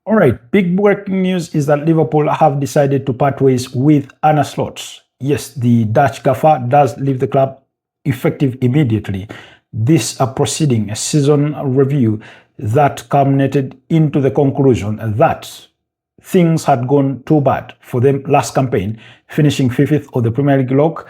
All right, big breaking news is that Liverpool have decided to part ways with Arne Slot. Yes, the Dutch gaffer does leave the club effective immediately. This proceeding, a season review that culminated into the conclusion that things had gone too bad for them last campaign, finishing 5th of the Premier League log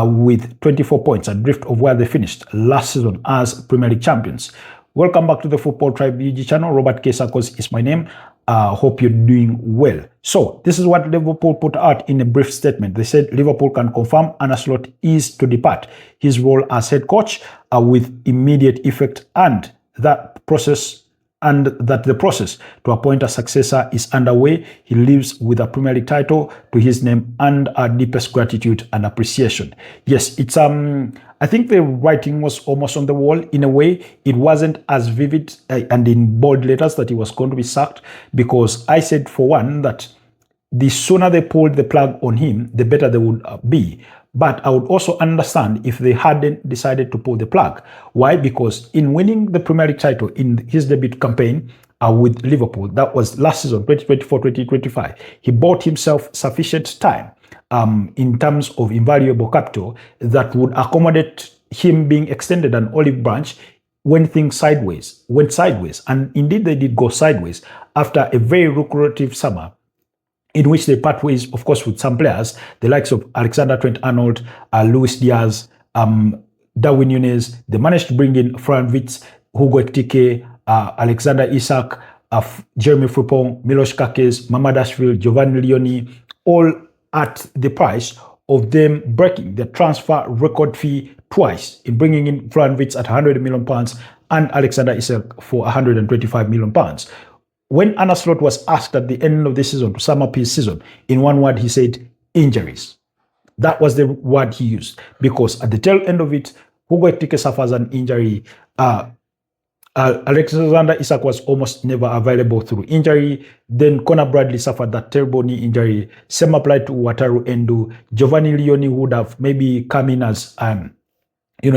with 24 points, adrift of where they finished last season as Premier League champions. Welcome back to the Football Tribe UG channel. Robert K. Sarkos is my name. Hope you're doing well. So this is what Liverpool put out in a brief statement. They said Liverpool can confirm Arne Slot is to depart his role as head coach with immediate effect, and that the process to appoint a successor is underway. He leaves with a Premier League title to his name and our deepest gratitude and appreciation. Yes, it's I think the writing was almost on the wall in a way. It wasn't as vivid and in bold letters that he was going to be sacked, because I said for one that the sooner they pulled the plug on him, the better they would be. But I would also understand if they hadn't decided to pull the plug. Why? Because in winning the Premier League title in his debut campaign with Liverpool, that was last season, 2024-2025, he bought himself sufficient time in terms of invaluable capital that would accommodate him being extended an olive branch when things went sideways. And indeed, they did go sideways after a very lucrative summer, in which they part ways, of course, with some players, the likes of Alexander Trent-Arnold, Luis Diaz, Darwin Núñez. They managed to bring in Fran Wirtz, Hugo Ekitike, Alexander Isak, Jeremy Frimpong, Milos Kerkez, Mamadashvili, Giovanni Leoni, all at the price of them breaking the transfer record fee twice, in bringing in Fran Wirtz at £100 million and Alexander Isak for £125 million. When Arne Slot was asked at the end of the season to sum up his season, in one word, he said injuries. That was the word he used, because at the tail end of it, Hugo Ekitike suffers an injury. Alexander Isak was almost never available through injury. Then Conor Bradley suffered that terrible knee injury. Same applied to Wataru Endo. Giovanni Leoni would have maybe come in as a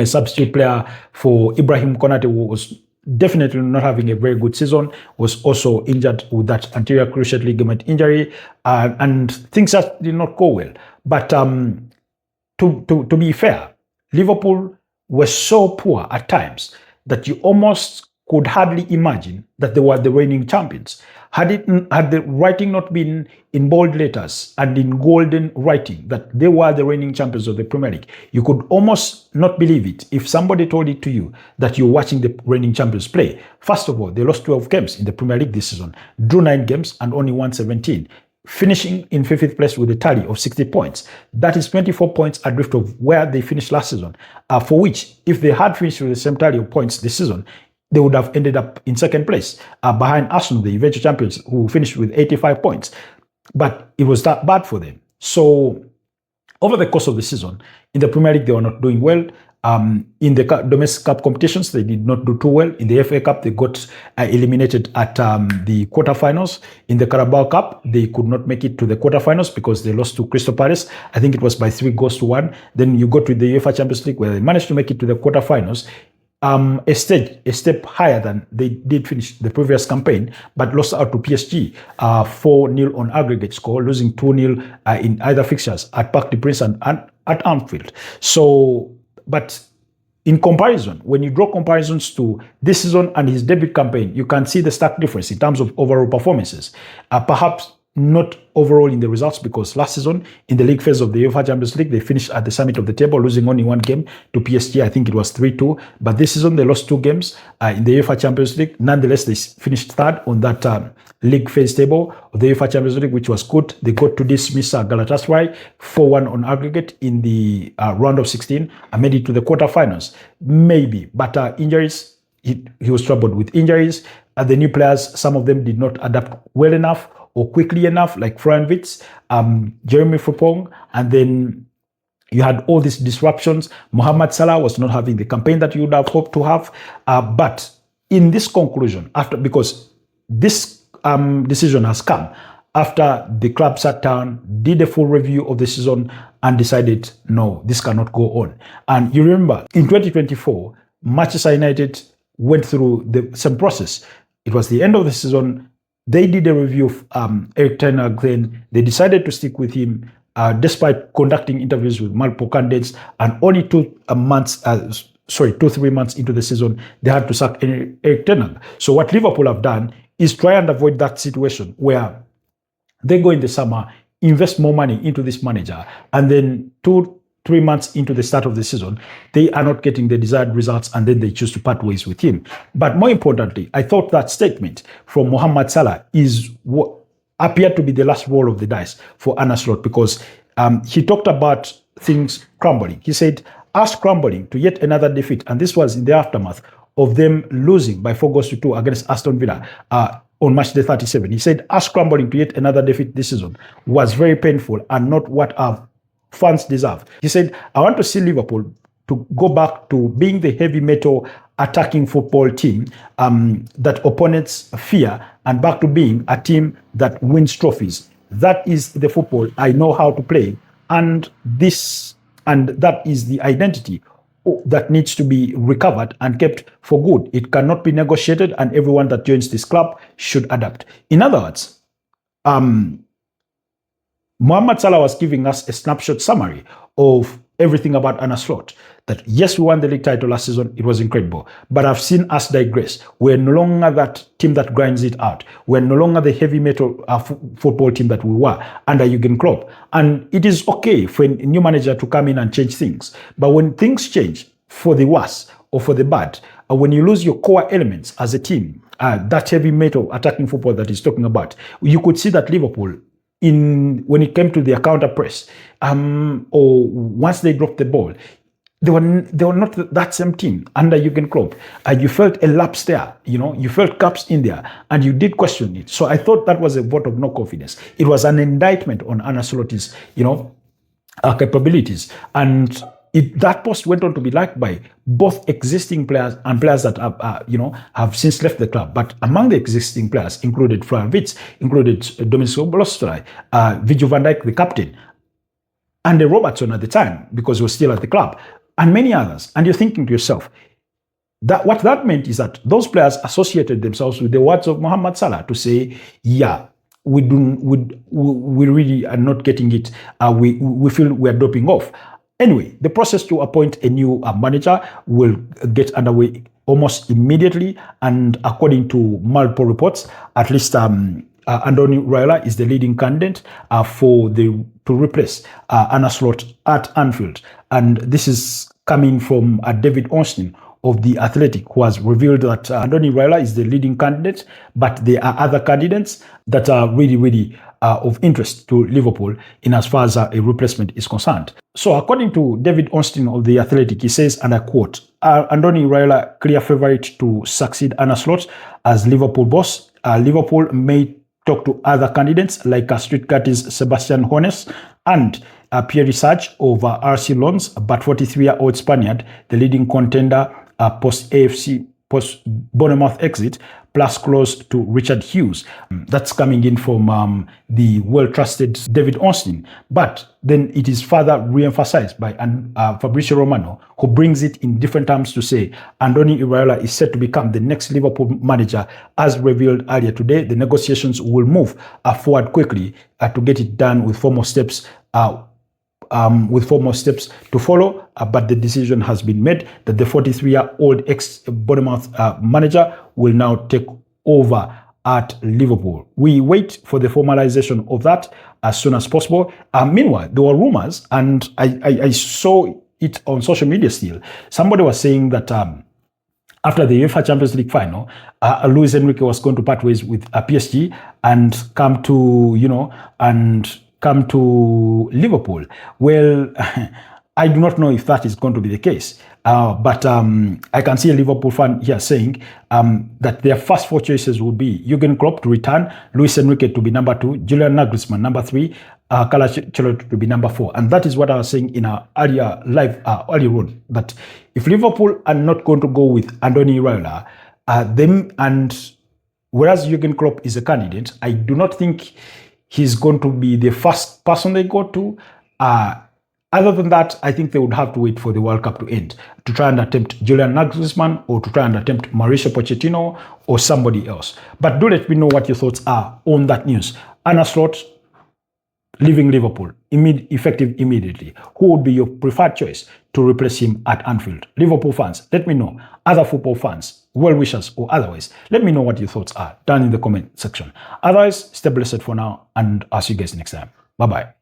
substitute player for Ibrahim Konate, who was definitely not having a very good season, was also injured with that anterior cruciate ligament injury, and things just did not go well. But to be fair, Liverpool were so poor at times that you almost could hardly imagine that they were the reigning champions. Had the writing not been in bold letters and in golden writing that they were the reigning champions of the Premier League, you could almost not believe it if somebody told it to you that you're watching the reigning champions play. First of all, they lost 12 games in the Premier League this season, drew 9 games and only won 17, finishing in 5th place with a tally of 60 points. That is 24 points adrift of where they finished last season, for which, if they had finished with the same tally of points this season, they would have ended up in 2nd place behind Arsenal, the eventual champions, who finished with 85 points. But it was that bad for them. So over the course of the season, in the Premier League, they were not doing well. In the domestic cup competitions, they did not do too well. In the FA Cup, they got eliminated at the quarterfinals. In the Carabao Cup, they could not make it to the quarterfinals because they lost to Crystal Palace. I think it was by 3-1. Then you go to the UEFA Champions League, where they managed to make it to the quarterfinals. A step higher than they did finish the previous campaign, but lost out to PSG 4-0 on aggregate score, losing 2-0 in either fixtures at Parc des Princes and at Anfield. So, but in comparison, when you draw comparisons to this season and his debut campaign, you can see the stark difference in terms of overall performances. Perhaps not overall in the results, because last season in the league phase of the UEFA Champions League, they finished at the summit of the table, losing only 1 game to PSG. I think it was 3-2. But this season they lost 2 games in the UEFA Champions League. Nonetheless, they finished 3rd on that league phase table of the UEFA Champions League, which was good. They got to dismiss Galatasaray 4-1 on aggregate in the round of 16 and made it to the quarterfinals. Maybe, but injuries. He was troubled with injuries. The new players, some of them did not adapt well enough or quickly enough, like Fran Wirtz, Jeremy Frimpong, and then you had all these disruptions. Mohamed Salah was not having the campaign that you would have hoped to have. But in this conclusion, because this decision has come after the club sat down, did a full review of the season, and decided, no, this cannot go on. And you remember, in 2024, Manchester United went through the same process. It was the end of the season. they did a review of Erik ten Hag. Then they decided to stick with him despite conducting interviews with multiple candidates, and only 3 months into the season, they had to sack Erik ten Hag. So what Liverpool have done is try and avoid that situation where they go in the summer, invest more money into this manager, and then 2-3 months into the start of the season, they are not getting the desired results, and then they choose to part ways with him. But more importantly, I thought that statement from Mohamed Salah is what appeared to be the last roll of the dice for Arne Slot, because he talked about things crumbling. He said, us crumbling to yet another defeat, and this was in the aftermath of them losing by 4-2 against Aston Villa on match day 37. He said, us crumbling to yet another defeat this season was very painful and not what our fans deserve. He said, I want to see Liverpool to go back to being the heavy metal attacking football team that opponents fear, and back to being a team that wins trophies. That is the football I know how to play, and that is the identity that needs to be recovered and kept for good. It cannot be negotiated, and everyone that joins this club should adapt. In other words, Mohamed Salah was giving us a snapshot summary of everything about Arne Slot. That yes, we won the league title last season, it was incredible, but I've seen us digress. We're no longer that team that grinds it out. We're no longer the heavy metal football team that we were under Jurgen Klopp. And it is okay for a new manager to come in and change things. But when things change for the worse or for the bad, when you lose your core elements as a team, that heavy metal attacking football that he's talking about, you could see that Liverpool, when it came to their counter press, or once they dropped the ball, they were not that same team under Jurgen Klopp. You felt a lapse there, you felt gaps in there, and you did question it. So I thought that was a vote of no confidence. It was an indictment on Arne Slot's, capabilities. And that post went on to be liked by both existing players and players that have since left the club. But among the existing players included Florian Wirtz, included Dominic Soboslai, Virgil van Dijk, the captain, Andy Robertson at the time, because he was still at the club, and many others. And you're thinking to yourself, that what that meant is that those players associated themselves with the words of Mohamed Salah to say, yeah, we really are not getting it. We feel we are doping off. Anyway, the process to appoint a new manager will get underway almost immediately, and according to multiple reports, at least Andoni Iraola is the leading candidate to replace Arne Slot at Anfield. And this is coming from David Ornstein of The Athletic, who has revealed that Andoni Iraola is the leading candidate, but there are other candidates that are really of interest to Liverpool in as far as a replacement is concerned. So according to David Ornstein of The Athletic, he says, and I quote, Andoni Iraola clear favourite to succeed Arne Slot as Liverpool boss. Liverpool may talk to other candidates like Stuttgart's Sebastian Hoeneß and Pierre Sarge of RC Lens, but 43-year-old Spaniard, the leading contender post Bournemouth exit, plus close to Richard Hughes. That's coming in from the well-trusted David Ornstein. But then it is further re-emphasized by Fabrizio Romano, who brings it in different terms to say Andoni Iraola is set to become the next Liverpool manager. As revealed earlier today, the negotiations will move forward quickly to get it done with formal steps to follow, but the decision has been made that the 43-year-old ex-Bournemouth manager will now take over at Liverpool. We wait for the formalization of that as soon as possible. Meanwhile, there were rumors, and I saw it on social media still. Somebody was saying that after the UEFA Champions League final, Luis Enrique was going to part ways with PSG and come to Liverpool. Well, I do not know if that is going to be the case, but I can see a Liverpool fan here saying that their first four choices will be Jurgen Klopp to return, Luis Enrique to be number 2, Julian Nagelsmann number 3, Carlo Ancelotti to be number 4. And that is what I was saying in our earlier on, that if Liverpool are not going to go with Andoni Iraola, whereas Jurgen Klopp is a candidate, I do not think he's going to be the first person they go to. Other than that, I think they would have to wait for the World Cup to end to try and attempt Julian Nagelsmann or to try and attempt Mauricio Pochettino or somebody else. But do let me know what your thoughts are on that news. Arne Slot leaving Liverpool, effective immediately. Who would be your preferred choice to replace him at Anfield? Liverpool fans, let me know. Other football fans, well-wishers or otherwise, let me know what your thoughts are down in the comment section. Otherwise, stay blessed for now, and I'll see you guys next time. Bye-bye.